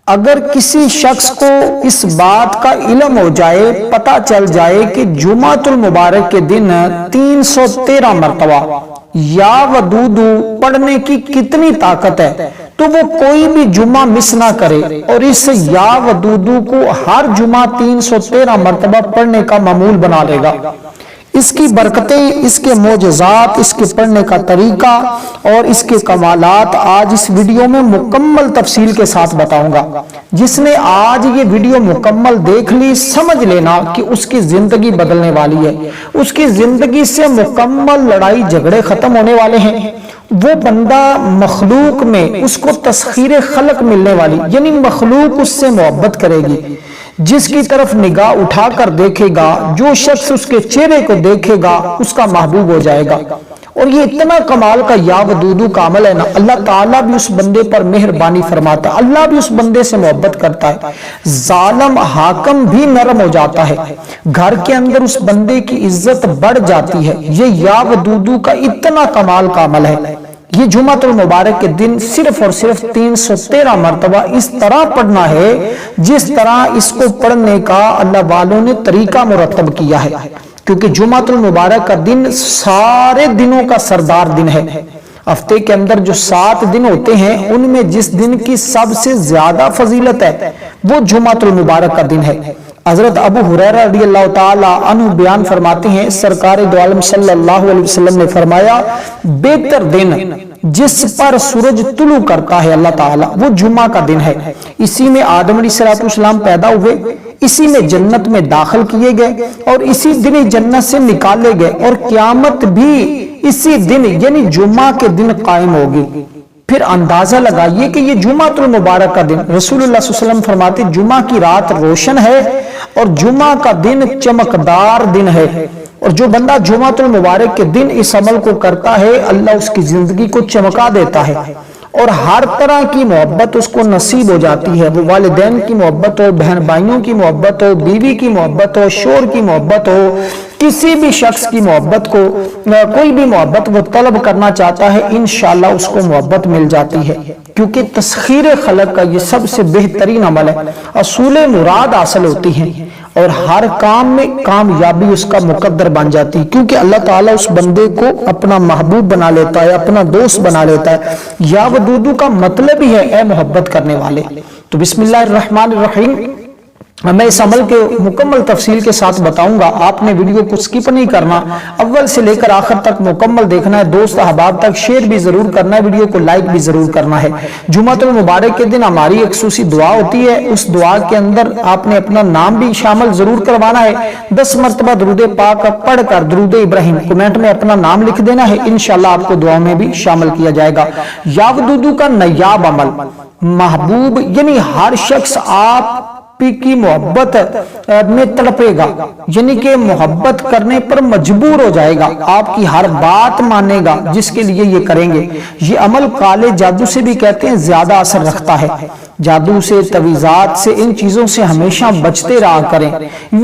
اگر کسی شخص کو اس بات کا علم ہو جائے، پتہ چل جائے کہ جمعۃ المبارک کے دن 313 مرتبہ یا ودودو پڑھنے کی کتنی طاقت ہے تو وہ کوئی بھی جمعہ مس نہ کرے اور اس یا ودودو کو ہر جمعہ 313 مرتبہ پڑھنے کا معمول بنا لے گا۔ اس کی برکتیں، اس کے معجزات، اس کے پڑھنے کا طریقہ اور اس کے کمالات آج اس ویڈیو میں مکمل تفصیل کے ساتھ بتاؤں گا۔ جس نے آج یہ ویڈیو مکمل دیکھ لی، سمجھ لینا کہ اس کی زندگی بدلنے والی ہے، اس کی زندگی سے مکمل لڑائی جھگڑے ختم ہونے والے ہیں۔ وہ بندہ مخلوق میں اس کو تسخیر خلق ملنے والی، یعنی مخلوق اس سے محبت کرے گی۔ جس کی طرف نگاہ اٹھا کر دیکھے گا، جو شخص اس کے چہرے کو دیکھے گا، اس کا محبوب ہو جائے گا۔ اور یہ اتنا کمال کا یا ودودو کا عمل ہے نا، اللہ تعالیٰ بھی اس بندے پر مہربانی فرماتا ہے، اللہ بھی اس بندے سے محبت کرتا ہے، ظالم حاکم بھی نرم ہو جاتا ہے، گھر کے اندر اس بندے کی عزت بڑھ جاتی ہے۔ یہ یا ودودو کا اتنا کمال کا عمل ہے۔ یہ جمعۃ المبارک کے دن صرف اور صرف 313 مرتبہ اس طرح پڑھنا ہے جس طرح اس کو پڑھنے کا اللہ والوں نے طریقہ مرتب کیا ہے، کیونکہ جمعۃ المبارک کا دن سارے دنوں کا سردار دن ہے۔ ہفتے کے اندر جو 7 دن ہوتے ہیں ان میں جس دن کی سب سے زیادہ فضیلت ہے وہ جمعۃ المبارک کا دن ہے۔ حضرت ابو ہریرہ رضی اللہ تعالی عنہ بیان فرماتے ہیں، سرکار دو عالم صلی اللہ علیہ وسلم نے فرمایا، بہتر دن جس پر سورج طلوع کرتا ہے اللہ تعالیٰ وہ جمعہ کا دن ہے۔ اسی میں آدم علیہ السلام پیدا ہوئے، اسی میں جنت میں داخل کیے گئے اور اسی دن جنت سے نکالے گئے، اور قیامت بھی اسی دن یعنی جمعہ کے دن قائم ہوگی۔ پھر اندازہ لگائیے کہ یہ جمعۃ المبارک کا دن، رسول اللہ صلی اللہ علیہ وسلم فرماتے جمعہ کی رات روشن ہے اور جمعہ کا دن چمکدار دن ہے، اور جو بندہ جمعۃ المبارک کے دن اس عمل کو کرتا ہے اللہ اس کی زندگی کو چمکا دیتا ہے اور ہر طرح کی محبت اس کو نصیب ہو جاتی ہے۔ وہ والدین کی محبت ہو، بہن بھائیوں کی محبت ہو، بیوی کی محبت ہو، شوہر کی محبت ہو، کسی بھی شخص کی محبت کو، کوئی بھی محبت وہ طلب کرنا چاہتا ہے انشاءاللہ اس کو محبت مل جاتی ہے، کیونکہ تسخیر خلق کا یہ سب سے بہترین عمل ہے۔ اصول مراد حاصل ہوتی ہیں اور ہر کام میں کامیابی اس کا مقدر بن جاتی ہے، کیونکہ اللہ تعالیٰ اس بندے کو اپنا محبوب بنا لیتا ہے، اپنا دوست بنا لیتا ہے۔ یا ودودو کا مطلب ہی ہے اے محبت کرنے والے۔ تو بسم اللہ الرحمن الرحیم، میں اس عمل کے مکمل تفصیل کے ساتھ بتاؤں گا، آپ نے ویڈیو کو سکپ نہیں کرنا، اول سے لے کر آخر تک مکمل دیکھنا ہے، دوست احباب تک شیئر بھی ضرور کرنا ہے، ویڈیو کو لائک بھی ضرور کرنا ہے۔ جمعۃ المبارک کے دن ہماری ایک خصوصی دعا ہوتی ہے، اس دعا کے اندر آپ نے اپنا نام بھی شامل ضرور کروانا ہے، 10 مرتبہ درود پاک پڑھ کر درود ابراہیم کمنٹ میں اپنا نام لکھ دینا ہے، انشاءاللہ آپ کو دعا میں بھی شامل کیا جائے گا۔ یا ودودو کا نایاب عمل، محبوب یعنی ہر شخص آپ کی محبت میں تڑپے گا، یعنی کہ محبت کرنے پر مجبور ہو جائے گا، آپ کی ہر بات مانے گا جس کے لیے یہ کریں گے۔ یہ عمل کالے جادو سے بھی کہتے ہیں زیادہ اثر رکھتا ہے، جادو سے، تویزات سے، ان چیزوں سے ہمیشہ بچتے رہا کریں۔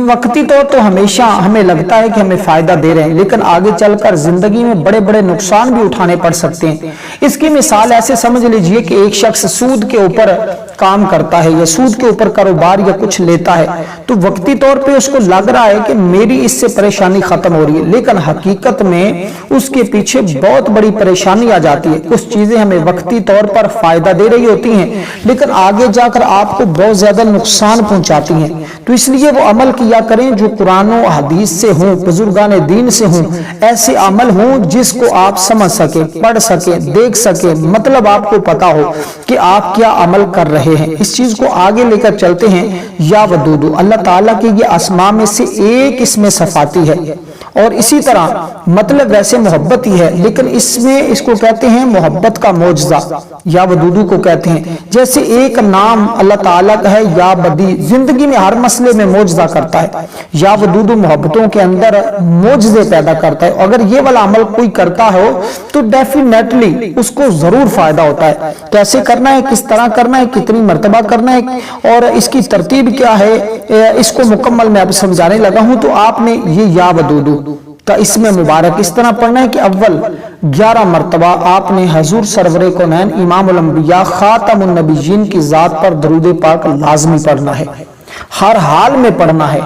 وقتی طور تو ہمیشہ ہمیں لگتا ہے کہ ہمیں فائدہ دے رہے ہیں، لیکن آگے چل کر زندگی میں بڑے بڑے نقصان بھی اٹھانے پڑ سکتے ہیں۔ اس کی مثال ایسے سمجھ لیجئے کہ ایک شخص سود کے اوپر کام کرتا ہے یا سود کے اوپر کاروبار یا کچھ لیتا ہے، تو وقتی طور پہ اس کو لگ رہا ہے کہ میری اس سے پریشانی ختم ہو رہی ہے، لیکن حقیقت میں اس کے پیچھے بہت بڑی پریشانی آ جاتی ہے۔ کچھ چیزیں ہمیں وقتی طور پر فائدہ دے رہی ہوتی ہیں لیکن آگے جا کر آپ کو بہت زیادہ نقصان پہنچاتی ہیں، تو اس لیے وہ عمل کیا کریں جو قرآن و حدیث سے ہوں، بزرگان دین سے ہوں، ایسے عمل ہوں جس کو آپ سمجھ سکیں، پڑھ سکیں، دیکھ سکیں، مطلب آپ کو پتا ہو کہ آپ کیا عمل کر رہے ہیں۔ اس چیز کو آگے لے کر چلتے ہیں۔ یا ودودو اللہ تعالیٰ کے یہ اسماء میں سے ایک اس میں صفاتی ہے، اور اسی طرح مطلب ویسے محبت ہی ہے، لیکن اس میں اس کو کہتے ہیں محبت کا معجزہ، یا ودودو کو کہتے ہیں۔ جیسے ایک نام اللہ تعالیٰ کا ہے یا بدی، زندگی میں ہر مسئلے میں معجزہ کرتا ہے، یا ودودو محبتوں کے اندر معجزے پیدا کرتا ہے۔ اگر یہ والا عمل کوئی کرتا ہو تو ڈیفینیٹلی اس کو ضرور فائدہ ہوتا ہے۔ کیسے کرنا ہے، کس طرح کرنا ہے، کتنی مرتبہ کرنا ہے اور اس کی ترتیب کیا ہے، اس کو مکمل میں اب سمجھانے لگا ہوں۔ تو آپ نے یہ یا ودودو کا اسم مبارک اس طرح پڑھنا ہے کہ اول 11 مرتبہ آپ نے حضور سرور کونین امام الانبیاء خاتم النبیین کی ذات پر درود پاک لازمی پڑھنا ہے، ہر حال میں پڑھنا ہے۔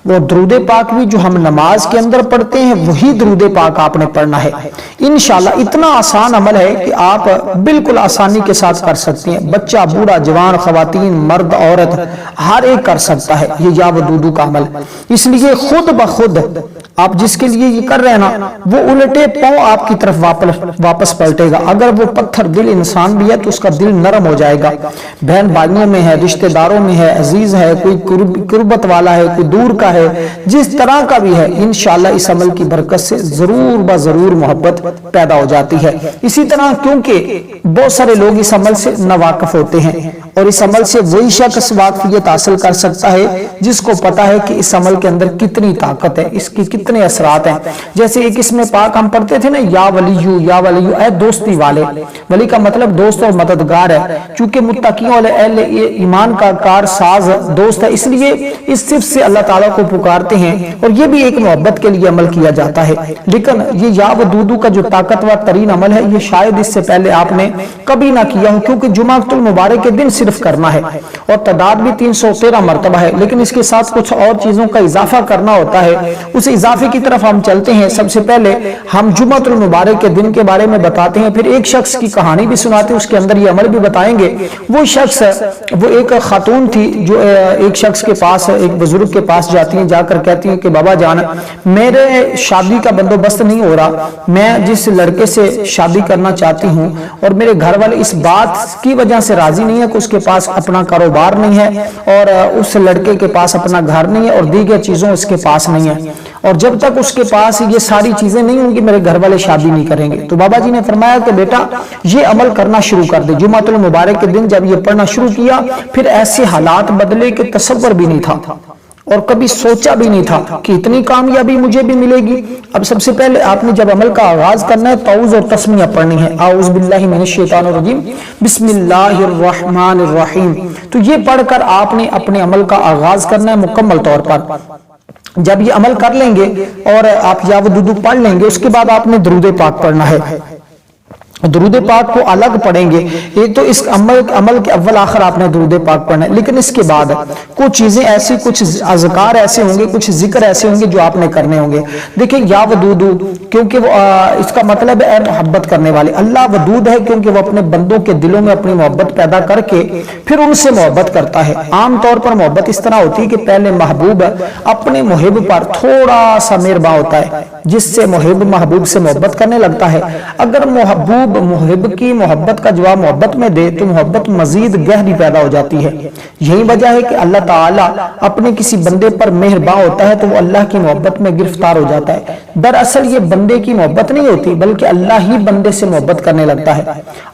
وہ درود پاک بھی جو ہم نماز کے اندر پڑھتے ہیں وہی درود پاک آپ نے پڑھنا ہے انشاءاللہ۔ اتنا آسان عمل ہے کہ آپ بالکل آسانی کے ساتھ کر سکتے ہیں، بچہ بوڑھا جوان خواتین مرد عورت ہر ایک کر سکتا ہے یہ یا ودودو کا عمل۔ اس لیے خود بخود آپ جس کے لیے یہ کر رہے ہیں نا وہ الٹے پاؤں آپ کی طرف واپس پلٹے گا۔ اگر وہ پتھر دل انسان بھی ہے تو اس کا دل نرم ہو جائے گا، بہن بھائیوں میں ہے، رشتہ داروں میں ہے، عزیز ہے، کوئی قربت والا ہے، کوئی دور کا ہے، جس طرح کا بھی ہے انشاءاللہ اس عمل کی برکت سے ضرور بضرور محبت پیدا ہو جاتی ہے۔ اسی طرح کیونکہ بہت سارے لوگ اس عمل سے ناواقف ہوتے ہیں اور اس عمل سے وہی شخص واقفیت حاصل کر سکتا ہے جس کو پتا ہے کہ اس عمل کے اندر کتنی طاقت ہے، اس کی کتنے اثرات ہیں۔ جیسے ایک اسم پاک ہم پڑھتے تھے نا یا ولیو اے دوستی والے، ولی کا مطلب دوست اور مددگار ہے، چونکہ متقیوں اور اہل ایمان کا کار ساز دوست ہے، اس لیے اس صفت سے اللہ تعالیٰ کو پکارتے ہیں اور یہ بھی ایک محبت کے لیے عمل کیا جاتا ہے۔ لیکن یہ یا ودودو کا جو طاقتور ترین عمل ہے یہ شاید اس سے پہلے آپ نے کبھی نہ کیا ہو، کیونکہ جمعہ المبارک کے دن صرف کرنا ہے اور تعداد بھی 313 مرتبہ ہے، لیکن اس کے ساتھ کچھ اور چیزوں کا اضافہ کرنا ہوتا ہے۔ اس اضافے کی طرف ہم چلتے ہیں۔ سب سے پہلے ہم جمعہ المبارک کے دن کے بارے میں بتاتے ہیں، پھر ایک شخص کی کہانی بھی سناتے ہیں، اس کے اندر یہ عمل بھی بتائیں گے۔ وہ شخص وہ ایک خاتون تھی جو ایک شخص کے پاس ایک بزرگ کے پاس جاتی ہیں، جا کر کہتی ہیں کہ بابا جان میرے شادی کا بندوبست نہیں ہو رہا، میں جس لڑکے سے شادی کرنا چاہتی ہوں اور میرے گھر والے اس بات کی وجہ سے راضی نہیں ہے کہ اس کے پاس اپنا کاروبار نہیں ہے اور اس لڑکے کے پاس اپنا گھر نہیں ہے اور دیگر چیزوں اس کے پاس نہیں ہے، اور جب تک اس کے پاس یہ ساری چیزیں نہیں ہوں گی میرے گھر والے شادی نہیں کریں گے۔ تو بابا جی نے فرمایا کہ بیٹا یہ عمل کرنا شروع کر دے۔ جمعہ المبارک کے دن جب یہ پڑھنا شروع کیا پھر ایسے حالات بدلے کہ تصور بھی نہیں تھا اور کبھی سوچا بھی نہیں تھا کہ اتنی کامیابی مجھے بھی ملے گی۔ اب سب سے پہلے آپ نے جب عمل کا آغاز کرنا ہے تعوذ اور تسمیہ پڑھنی ہے، اعوذ باللہ من الشیطان الرجیم بسم اللہ الرحمن الرحیم۔ تو یہ پڑھ کر آپ نے اپنے عمل کا آغاز کرنا ہے مکمل طور پر۔ جب یہ عمل کر لیں گے اور آپ یا ودودو پڑھ لیں گے اس کے بعد آپ نے درود پاک پڑھنا ہے۔ درود پاک کو الگ پڑھیں گے، ایک تو اس عمل کے اول آخر آپ نے درود پاک پڑھنا ہے، لیکن اس کے بعد کچھ چیزیں ایسی، کچھ اذکار ایسے ہوں گے، کچھ ذکر ایسے ہوں گے جو آپ نے کرنے ہوں گے۔ دیکھیں یا ودودو کیونکہ وہ اس کا مطلب ہے محبت کرنے والے، اللہ ودود ہے کیونکہ وہ اپنے بندوں کے دلوں میں اپنی محبت پیدا کر کے پھر ان سے محبت کرتا ہے۔ عام طور پر محبت اس طرح ہوتی ہے کہ پہلے محبوب اپنے محب پر تھوڑا سا مہربان ہوتا ہے، جس سے محب محبوب سے محبت کرنے لگتا ہے۔ اگر محبوب محب کی محبت کا جواب محبت میں دے تو محبت مزید گہری پیدا ہو جاتی ہے۔ یہی وجہ ہے کہ اللہ تعالیٰ اپنے کسی بندے پر مہربان ہوتا ہے تو وہ اللہ کی محبت میں گرفتار ہو جاتا ہے۔ دراصل یہ بندے کی محبت نہیں ہوتی بلکہ اللہ ہی بندے سے محبت کرنے لگتا ہے۔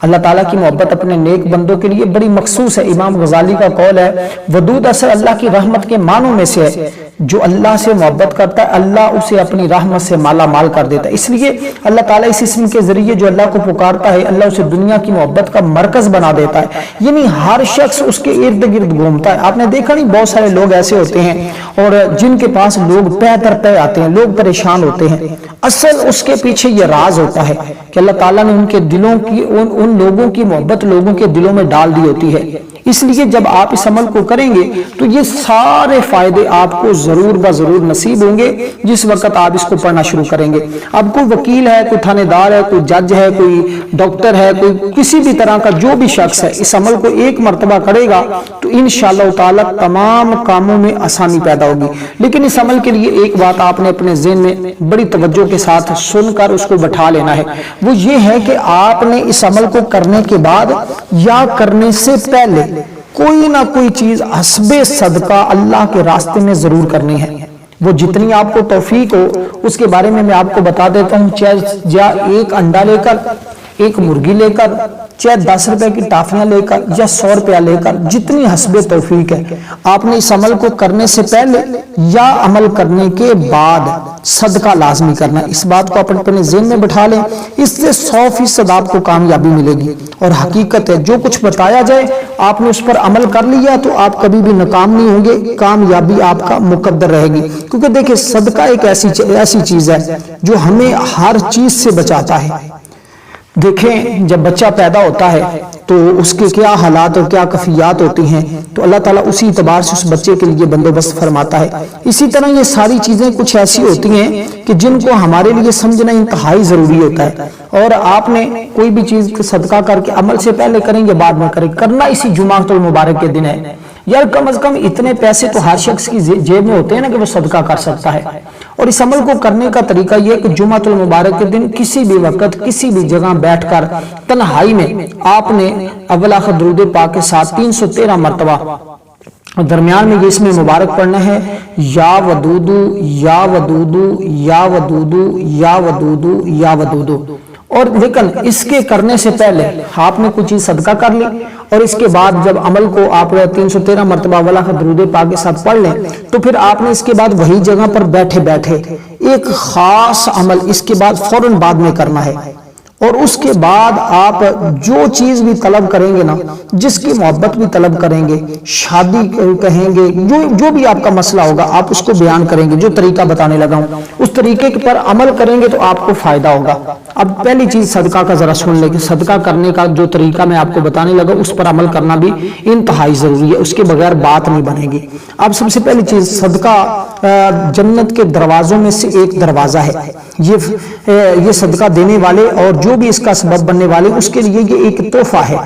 اللہ تعالیٰ کی محبت اپنے نیک بندوں کے لیے بڑی مخصوص ہے۔ امام غزالی کا قول ہے ودود اصل اللہ کی رحمت کے معنوں میں سے ہے، جو اللہ سے محبت کرتا ہے اللہ اسے اپنی رحمت سے مالا مال کر دیتا ہے۔ اس لیے اللہ تعالیٰ اس اسم کے ذریعے جو اللہ کو پکارتا ہے اللہ اسے دنیا کی محبت کا مرکز بنا دیتا ہے، یعنی ہر شخص اس کے ارد گرد گھومتا ہے۔ آپ نے دیکھا نہیں بہت سارے لوگ ایسے ہوتے ہیں اور جن کے پاس لوگ پے در پے آتے ہیں، لوگ پریشان ہوتے ہیں، اصل اس کے پیچھے یہ راز ہوتا ہے کہ اللہ تعالیٰ نے ان کے دلوں کی ان لوگوں کی محبت لوگوں کے دلوں میں ڈال دی ہوتی ہے۔ اس لیے جب آپ اس عمل کو کریں گے تو یہ سارے فائدے آپ کو ضرور بضرور نصیب ہوں گے جس وقت آپ اس کو پڑھنا شروع کریں گے۔ اب کوئی وکیل ہے، کوئی تھانے دار ہے، کوئی جج ہے، کوئی ڈاکٹر ہے، کوئی کسی بھی طرح کا جو بھی شخص ہے اس عمل کو ایک مرتبہ کرے گا تو انشاءاللہ تعالی تمام کاموں میں آسانی پیدا ہوگی۔ لیکن اس عمل کے لیے ایک بات آپ نے اپنے ذہن میں بڑی توجہ کے ساتھ سن کر اس کو بٹھا لینا ہے، وہ یہ ہے کہ آپ نے اس عمل کو کرنے کے بعد یا کرنے سے پہلے کوئی نہ کوئی چیز حسب صدقہ اللہ کے راستے میں ضرور کرنی ہے۔ وہ جتنی آپ کو توفیق ہو اس کے بارے میں آپ کو بتا دیتا ہوں، چاہے ایک انڈا لے کر، ایک مرغی لے کر، چاہے 10 روپے کی ٹافیاں لے کر یا 100 روپیہ لے کر، جتنی حسب توفیق ہے، آپ نے اس عمل کو کرنے سے پہلے یا عمل کرنے کے بعد صدقہ لازمی کرنا۔ اس بات کو اپنے ذہن میں بٹھا لیں، اس سے 100% آپ کو کامیابی ملے گی۔ اور حقیقت ہے جو کچھ بتایا جائے آپ نے اس پر عمل کر لیا تو آپ کبھی بھی ناکام نہیں ہوں گے، کامیابی آپ کا مقدر رہے گی۔ کیونکہ دیکھیں صدقہ ایک ایسی چیز ہے جو ہمیں ہر چیز سے بچاتا ہے۔ دیکھیں جب بچہ پیدا ہوتا ہے تو اس کے کیا حالات اور کیا کیفیات ہوتی ہیں، تو اللہ تعالیٰ اسی اعتبار سے اس بچے کے لیے بندوبست فرماتا ہے۔ اسی طرح یہ ساری چیزیں کچھ ایسی ہوتی ہیں کہ جن کو ہمارے لیے سمجھنا انتہائی ضروری ہوتا ہے، اور آپ نے کوئی بھی چیز صدقہ کر کے عمل سے پہلے کریں یا بعد میں کریں، کرنا اسی جمعۃ المبارک کے دن ہے۔ یار کم از کم اتنے پیسے تو ہر شخص کی جیب میں ہوتے ہیں نا کہ وہ صدقہ کر سکتا ہے۔ اور اس عمل کو کرنے کا طریقہ یہ کہ جمعۃ المبارک کے دن کسی بھی وقت کسی بھی جگہ بیٹھ کر تنہائی میں آپ نے اول آخر درود پاک کے ساتھ 313 مرتبہ درمیان میں یہ اس میں مبارک پڑھنا ہے، یا ودودو یا ودودو یا ودودو یا ودودو یا ودودو۔ اور لیکن اس کے کرنے سے پہلے آپ نے کوئی چیز صدقہ کر لی، اور اس کے بعد جب عمل کو آپ 313 مرتبہ اولا درود پاک کے ساتھ پڑھ لیں، تو پھر آپ نے اس کے بعد وہی جگہ پر بیٹھے بیٹھے ایک خاص عمل اس کے بعد فوراً بعد میں کرنا ہے۔ اور اس کے بعد آپ جو چیز بھی طلب کریں گے نا، جس کی محبت بھی طلب کریں گے، شادی کہیں گے، جو بھی آپ کا مسئلہ ہوگا آپ اس کو بیان کریں گے۔ جو طریقہ بتانے لگا ہوں اس طریقے پر عمل کریں گے تو آپ کو فائدہ ہوگا۔ اب پہلی چیز صدقہ کا ذرا سن لیں کہ صدقہ کرنے کا جو طریقہ میں آپ کو بتانے لگا اس پر عمل کرنا بھی انتہائی ضروری ہے، اس کے بغیر بات نہیں بنے گی۔ اب سب سے پہلی چیز، صدقہ جنت کے دروازوں میں سے ایک دروازہ ہے۔ یہ صدقہ دینے والے اور جو بھی اس کا سبب بننے والے اس کے لیے یہ ایک تحفہ ہے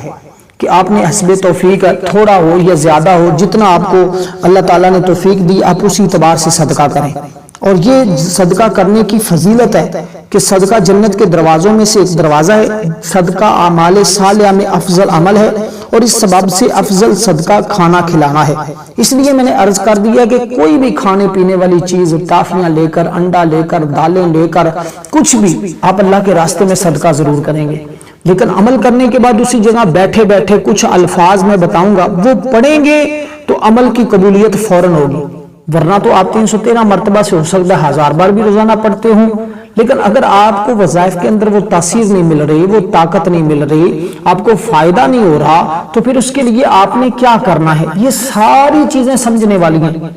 کہ آپ نے حسب توفیق تھوڑا ہو یا زیادہ ہو، جتنا آپ کو اللہ تعالیٰ نے توفیق دی آپ اسی اعتبار سے صدقہ کریں۔ اور یہ صدقہ کرنے کی فضیلت ہے کہ صدقہ جنت کے دروازوں میں سے ایک دروازہ ہے۔ صدقہ اعمال صالحہ میں افضل عمل ہے، اور اس سبب سے افضل صدقہ کھانا کھلانا ہے۔ اس لیے میں نے عرض کر دیا کہ کوئی بھی کھانے پینے والی چیز، ٹافیاں لے کر، انڈا لے کر، دالیں لے کر، کچھ بھی آپ اللہ کے راستے میں صدقہ ضرور کریں گے۔ لیکن عمل کرنے کے بعد اسی جگہ بیٹھے بیٹھے کچھ الفاظ میں بتاؤں گا، وہ پڑھیں گے تو عمل کی قبولیت فوراً ہوگی۔ ورنہ تو آپ 313 مرتبہ سے ہو سکتا ہے 1000 بار بھی روزانہ پڑھتے ہوں، لیکن اگر آپ کو وظائف کے اندر وہ تاثیر نہیں مل رہی، وہ طاقت نہیں مل رہی، آپ کو فائدہ نہیں ہو رہا، تو پھر اس کے لیے آپ نے کیا کرنا ہے؟ یہ ساری چیزیں سمجھنے والی ہیں۔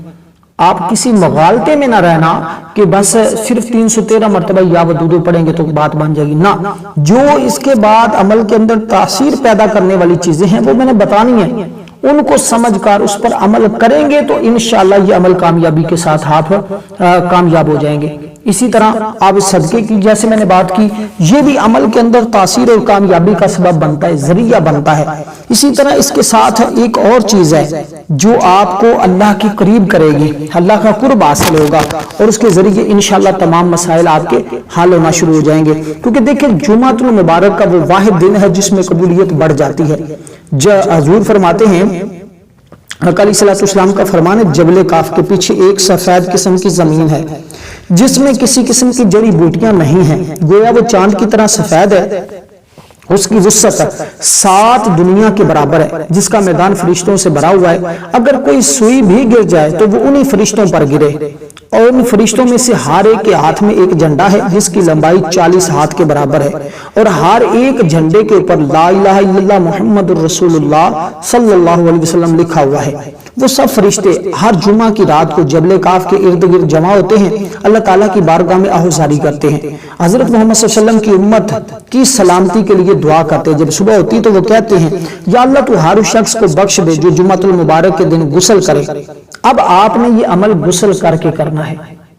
آپ کسی مغالطے میں نہ رہنا کہ بس صرف 313 مرتبہ یا ودودو پڑھیں گے تو بات بن جائے گی، نہ، جو اس کے بعد عمل کے اندر تاثیر پیدا کرنے والی چیزیں ہیں وہ میں نے بتانی ہیں، ان کو سمجھ کر اس پر عمل کریں گے تو انشاءاللہ یہ عمل کامیابی کے ساتھ آپ کامیاب ہو جائیں گے۔ اسی طرح آپ صدقے کی جیسے میں نے بات کی، یہ بھی عمل کے اندر تاثیر اور کامیابی کا سبب بنتا ہے، ذریعہ بنتا ہے۔ اسی طرح اس کے ساتھ ایک اور چیز ہے جو آپ کو اللہ کے قریب کرے گی، اللہ کا قرب حاصل ہوگا، اور اس کے ذریعے انشاءاللہ تمام مسائل آپ کے حل ہونا شروع ہو جائیں گے۔ کیونکہ دیکھیں جمعۃ المبارک کا وہ واحد دن ہے جس میں قبولیت بڑھ جاتی ہے۔ حضور فرماتے ہیں، آقا علیہ الصلوۃ والسلام کا فرمان ہے، جبل کاف کے پیچھے ایک سفید قسم کی زمین ہے جس میں کسی قسم کی جڑی بوٹیاں نہیں ہیں، گویا وہ چاند کی طرح سفید ہے، اس کی وسعت 7 دنیا کے برابر ہے، جس کا میدان فرشتوں سے بھرا ہوا ہے۔ اگر کوئی سوئی بھی گر جائے تو وہ انہی فرشتوں پر گرے، اور ان فرشتوں میں سے ہر ایک کے ہاتھ میں ایک جھنڈا ہے جس کی لمبائی 40 ہاتھ کے برابر ہے، اور ہر ایک جھنڈے کے اوپر لا الہ الا اللہ محمد الرسول اللہ صلی اللہ علیہ وسلم لکھا ہوا ہے۔ وہ سب فرشتے ہر جمعہ کی رات کو جبل کاف کے ارد گرد جمع ہوتے ہیں، اللہ تعالیٰ کی بارگاہ میں آہوزاری کرتے ہیں، حضرت محمد صلی اللہ علیہ وسلم کی امت کی سلامتی کے لیے دعا کرتے ہیں۔ جب صبح ہوتی تو وہ کہتے ہیں، یا اللہ تو ہر شخص کو بخش دے جو جمعۃ المبارک کے دن غسل کرے۔ اب آپ نے یہ عمل غسل کر کے کرنا ہے،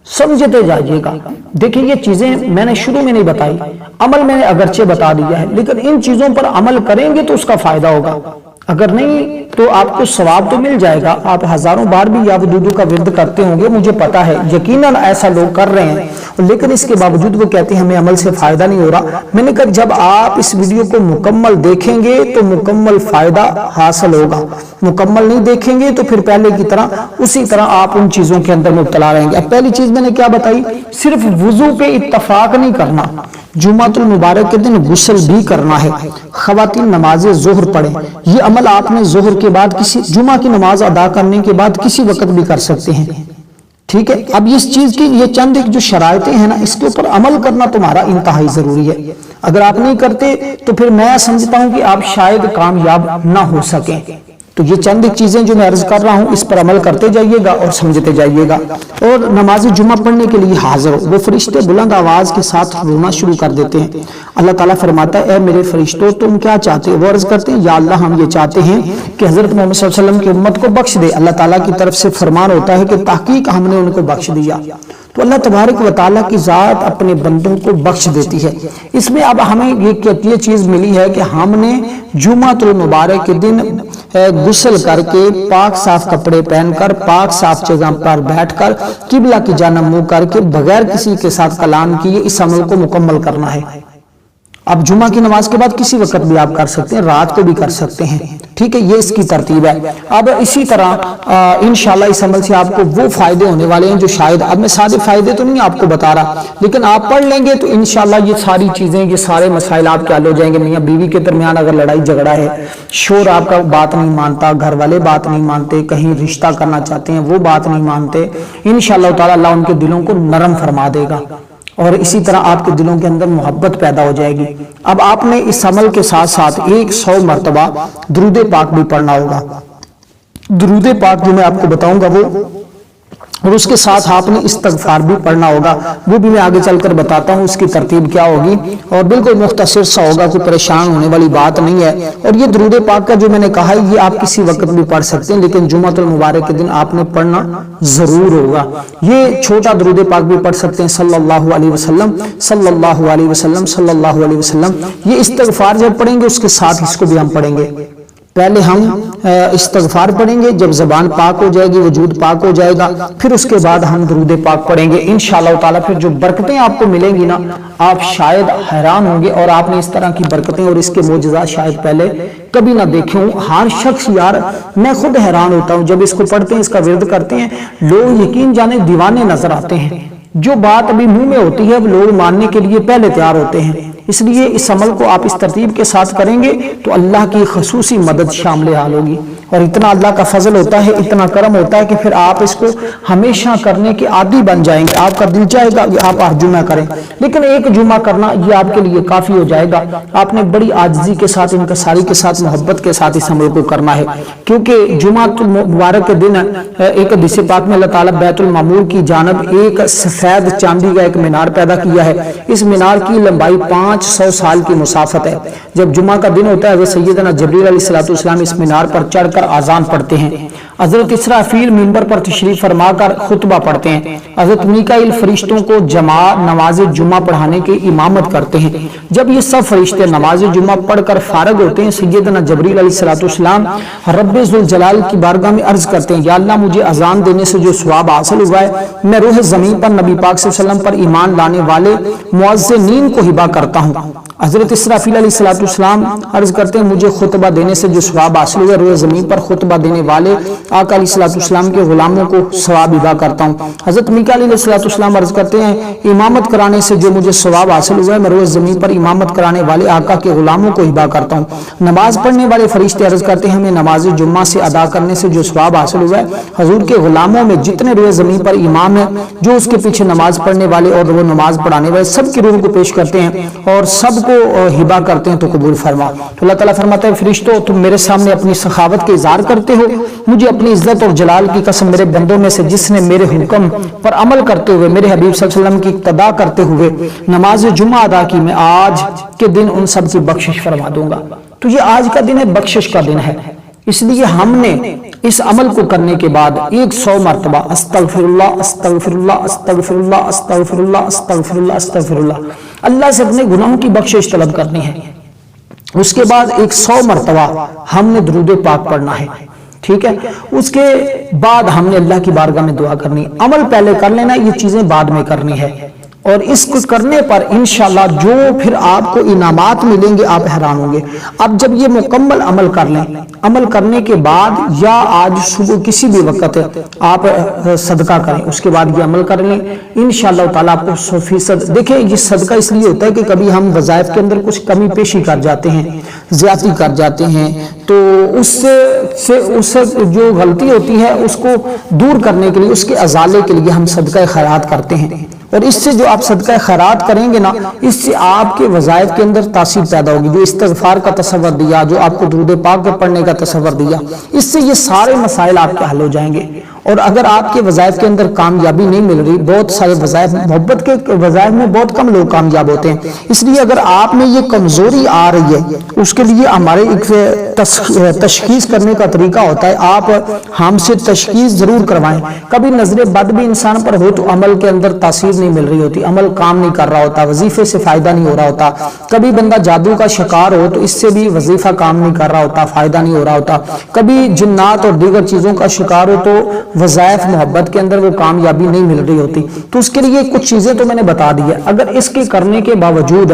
سمجھتے جائیے گا۔ دیکھیں یہ چیزیں میں نے شروع میں نہیں بتائی، عمل میں نے اگرچہ بتا دیا ہے، لیکن ان چیزوں پر عمل کریں گے تو اس کا فائدہ ہوگا۔ اگر نہیں تو آپ کو ثواب تو مل جائے گا، آپ ہزاروں بار بھی یا ودودو کا ورد کرتے ہوں گے، مجھے پتا ہے یقیناً ایسا لوگ کر رہے ہیں، لیکن اس کے باوجود وہ کہتے ہیں ہمیں عمل سے فائدہ نہیں ہو رہا۔ میں نے کہا جب آپ اس ویڈیو کو مکمل دیکھیں گے تو مکمل فائدہ حاصل ہوگا، مکمل نہیں دیکھیں گے تو پھر پہلے کی طرح اسی طرح آپ ان چیزوں کے اندر مبتلا رہیں گے۔ اب پہلی چیز میں نے کیا بتائی، صرف وضو پہ اتفاق نہیں کرنا، جمعۃ المبارک کے دن غسل بھی کرنا ہے۔ خواتین نماز ظہر پڑھیں، یہ عمل آپ نے ظہر کے بعد کسی جمعہ کی نماز ادا کرنے کے بعد کسی وقت بھی کر سکتے ہیں، ٹھیک ہے۔ اب اس چیز کی یہ چند ایک جو شرائطیں ہیں نا، اس کے اوپر عمل کرنا تمہارا انتہائی ضروری ہے۔ اگر آپ نہیں کرتے تو پھر میں سمجھتا ہوں کہ آپ شاید کامیاب نہ ہو سکیں۔ تو یہ چند ایک چیزیں جو میں عرض کر رہا ہوں اس پر عمل کرتے جائیے گا اور سمجھتے جائیے گا۔ اور نماز جمعہ پڑھنے کے لیے حاضر ہو، وہ فرشتے بلند آواز کے ساتھ رونا شروع کر دیتے ہیں۔ اللہ تعالیٰ فرماتا ہے اے میرے فرشتوں تم کیا چاہتے ہو؟ وہ عرض کرتے ہیں یا اللہ ہم یہ چاہتے ہیں کہ حضرت محمد صلی اللہ علیہ وسلم کی امت کو بخش دے۔ اللہ تعالیٰ کی طرف سے فرمان ہوتا ہے کہ تحقیق ہم نے ان کو بخش دیا۔ تو اللہ تبارک و تعالیٰ کی ذات اپنے بندوں کو بخش دیتی ہے۔ اس میں اب ہمیں یہ چیز ملی ہے کہ ہم نے جمعۃ المبارک کے دن غسل کر کے پاک صاف کپڑے پہن کر پاک صاف جگہ پر بیٹھ کر قبلہ کی جانب منہ کر کے بغیر کسی کے ساتھ کلام کیے اس عمل کو مکمل کرنا ہے۔ اب جمعہ کی نماز کے بعد کسی وقت بھی آپ کر سکتے ہیں، رات کو بھی کر سکتے ہیں، ٹھیک ہے، یہ اس کی ترتیب ہے۔ اب اسی طرح انشاءاللہ اس عمل سے آپ کو وہ فائدے ہونے والے ہیں جو شاید اب میں سارے فائدے تو نہیں آپ کو بتا رہا، لیکن آپ پڑھ لیں گے تو انشاءاللہ یہ ساری چیزیں، یہ سارے مسائل آپ کے حل ہو جائیں گے۔ میاں بیوی کے درمیان اگر لڑائی جھگڑا ہے، شور آپ کا بات نہیں مانتا، گھر والے بات نہیں مانتے، کہیں رشتہ کرنا چاہتے ہیں وہ بات نہیں مانتے، انشاءاللہ تعالی اللہ ان کے دلوں کو نرم فرما دے گا اور اسی طرح آپ کے دلوں کے اندر محبت پیدا ہو جائے گی۔ اب آپ نے اس عمل کے ساتھ ساتھ 100 مرتبہ درود پاک بھی پڑھنا ہوگا۔ درود پاک جو میں آپ کو بتاؤں گا وہ، اور اس کے ساتھ آپ نے استغفار بھی پڑھنا ہوگا، وہ بھی میں آگے چل کر بتاتا ہوں اس کی ترتیب کیا ہوگی، اور بالکل مختصر سا ہوگا، کوئی پریشان ہونے والی بات نہیں ہے۔ اور یہ درود پاک کا جو میں نے کہا ہے یہ آپ کسی وقت بھی پڑھ سکتے ہیں، لیکن جمعۃ المبارک کے دن آپ نے پڑھنا ضرور ہوگا۔ یہ چھوٹا درود پاک بھی پڑھ سکتے ہیں، صلی اللہ علیہ وسلم صلی اللہ علیہ وسلم صلی اللہ علیہ وسلم۔ یہ استغفار جب پڑھیں گے اس کے ساتھ اس کو بھی ہم پڑھیں گے۔ پہلے ہم استغفار پڑھیں گے، جب زبان پاک ہو جائے گی، وجود پاک ہو جائے گا، پھر اس کے بعد ہم درود پاک پڑھیں گے انشاءاللہ تعالیٰ۔ پھر جو برکتیں آپ کو ملیں گی نا، آپ شاید حیران ہوں گے، اور آپ نے اس طرح کی برکتیں اور اس کے معجزات شاید پہلے کبھی نہ دیکھے ہوں۔ ہر شخص، یار میں خود حیران ہوتا ہوں جب اس کو پڑھتے ہیں، اس کا ورد کرتے ہیں، لوگ یقین جانے دیوانے نظر آتے ہیں۔ جو بات ابھی منہ میں ہوتی ہے اب لوگ ماننے کے لیے پہلے تیار ہوتے ہیں۔ اس لیے اس عمل کو آپ اس ترتیب کے ساتھ کریں گے تو اللہ کی خصوصی مدد شامل حال ہوگی، اور اتنا اللہ کا فضل ہوتا ہے، اتنا کرم ہوتا ہے کہ پھر آپ اس کو ہمیشہ کرنے کے عادی بن جائیں گے۔ آپ کا دل چاہے گا کہ آپ ہر جمعہ کریں، لیکن ایک جمعہ کرنا یہ آپ کے لیے کافی ہو جائے گا۔ آپ نے بڑی عاجزی کے ساتھ، انکساری کے ساتھ، محبت کے ساتھ اس عمل کو کرنا ہے، کیونکہ جمعہ مبارک کے دن ایک حدیث پاک میں اللہ تعالیٰ بیت المعمور کی جانب ایک سفید چاندی کا ایک مینار پیدا کیا ہے۔ اس مینار کی لمبائی 500 سال کی مسافت ہے۔ جب جمعہ کا دن ہوتا ہے حضرت سیدنا جبریل علیہ السلام اس مینار پر چڑھ کر آذان پڑھتے ہیں، حضرت اسرافیل منبر پر تشریف فرما کر خطبہ پڑھتے ہیں، حضرت میکائیل فرشتوں کو جماعت نماز جمعہ پڑھانے کی امامت کرتے ہیں۔ جب یہ سب فرشتے نماز جمعہ پڑھ کر فارغ ہوتے ہیں، سیدنا جبریل علیہ السلام رب ذوالجلال کی بارگاہ میں عرض کرتے ہیں یا اللہ مجھے اذان دینے سے جو ثواب حاصل ہوا ہے میں روح زمین پر نبی پاک صلی اللہ علیہ وسلم پر ایمان لانے والے مؤذنین کو ہبہ کرتا ہوں۔ حضرت اسرافیل علیہ السلام عرض کرتے ہیں مجھے خطبہ دینے سے جو ثواب حاصل ہوا ہے روح زمین پر خطبہ دینے والے آقا علیہ السلام کے غلاموں کو ثواب ہبہ کرتا ہوں۔ حضرت میکائیل علیہ السلام عرض کرتے ہیں امامت کرانے سے جو مجھے ثواب حاصل ہوا ہے میں روز زمین پر امامت کرانے والے آقا کے غلاموں کو ہبہ کرتا ہوں۔ نماز پڑھنے والے فرشتے عرض کرتے ہیں ہمیں نماز جمعہ سے ادا کرنے سے جو ثواب حاصل ہوا ہے حضور کے غلاموں میں جتنے روز زمین پر امام ہیں جو اس کے پیچھے نماز پڑھنے والے اور وہ نماز پڑھانے والے سب کی روح کو پیش کرتے ہیں اور سب کو ہبہ کرتے ہیں تو قبول فرما۔ تو اللہ تعالیٰ فرماتا ہے فرشتوں تم میرے سامنے اپنی سخاوت کے اظہار کرتے ہو، مجھے اپنی عزت اور جلال کی قسم میرے بندوں میں سے جس نے میرے حکم پر عمل کرتے ہوئے میرے حبیب صلی اللہ علیہ وسلم کی اقتداء کرتے ہوئے نماز جمعہ ادا کی میں آج کے دن ان سب کی بخشش فرما دوں گا۔ تو یہ آج کا دن ہے، بخشش کا دن ہے، اس لیے ہم نے اس عمل کو کرنے کے بعد 100 مرتبہ استغفر اللہ استغفر اللہ استغفر اللہ استغفر اللہ استغفر اللہ استغفر اللہ اللہ سے اپنے گناہوں کی بخشش طلب کرنی ہے۔ اس کے بعد 100 مرتبہ ہم نے درود پاک پڑھنا ہے، ٹھیک ہے؟ اس کے بعد ہم نے اللہ کی بارگاہ میں دعا کرنی، عمل پہلے کر لینا، یہ چیزیں بعد میں کرنی ہے، اور اس کو کرنے پر انشاءاللہ جو پھر آپ کو انعامات ملیں گے آپ حیران ہوں گے۔ اب جب یہ مکمل عمل کر لیں، عمل کرنے کے بعد یا آج صبح کسی بھی وقت آپ صدقہ کریں، اس کے بعد یہ عمل کر لیں، انشاءاللہ تعالیٰ آپ کو 100%۔ دیکھیں یہ صدقہ اس لیے ہوتا ہے کہ کبھی ہم وظائف کے اندر کچھ کمی پیشی کر جاتے ہیں، زیادتی کر جاتے ہیں، تو اس سے جو غلطی ہوتی ہے اس کو دور کرنے کے لیے، اس کے ازالے کے لیے ہم صدقہ خیرات کرتے ہیں، اور اس سے جو آپ صدقہ خیرات کریں گے نا، اس سے آپ کے وظائف کے اندر تاثیر پیدا ہوگی۔ جو استغفار کا تصور دیا، جو آپ کو درود پاک پڑھنے کا تصور دیا، اس سے یہ سارے مسائل آپ کے حل ہو جائیں گے۔ اور اگر آپ کے وظائف کے اندر کامیابی نہیں مل رہی، بہت سارے وظائف، محبت کے وظائف میں بہت کم لوگ کامیاب ہوتے ہیں، اس لیے اگر آپ میں یہ کمزوری آ رہی ہے، اس کے لیے ہمارے ایک تشخیص کرنے کا طریقہ ہوتا ہے، آپ ہم سے تشخیص ضرور کروائیں۔ کبھی نظر بد بھی انسان پر ہو تو عمل کے اندر تاثیر نہیں مل رہی ہوتی، عمل کام نہیں کر رہا ہوتا، وظیفے سے فائدہ نہیں ہو رہا ہوتا، کبھی بندہ جادو کا شکار ہو تو اس سے بھی وظیفہ کام نہیں کر رہا ہوتا، فائدہ نہیں ہو رہا ہوتا، کبھی جنات اور دیگر چیزوں کا شکار ہو تو وظائف محبت کے اندر وہ کامیابی نہیں مل رہی ہوتی، تو اس کے لیے کچھ چیزیں تو میں نے بتا دی ہے۔ اگر اس کے کرنے کے باوجود،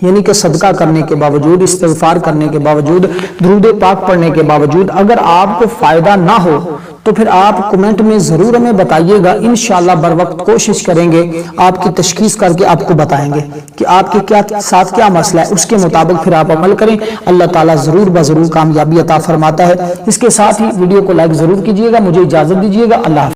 یعنی کہ صدقہ کرنے کے باوجود، استغفار کرنے کے باوجود، درود پاک پڑھنے کے باوجود اگر آپ کو فائدہ نہ ہو تو پھر آپ کمنٹ میں ضرور ہمیں بتائیے گا، انشاءاللہ بر وقت کوشش کریں گے آپ کی تشخیص کر کے آپ کو بتائیں گے کہ آپ کے ساتھ کیا مسئلہ ہے، اس کے مطابق پھر آپ عمل کریں، اللہ تعالیٰ ضرور بضرور کامیابی عطا فرماتا ہے۔ اس کے ساتھ ہی ویڈیو کو لائک ضرور کیجیے گا، مجھے اجازت دیجیے گا، اللہ حافظ۔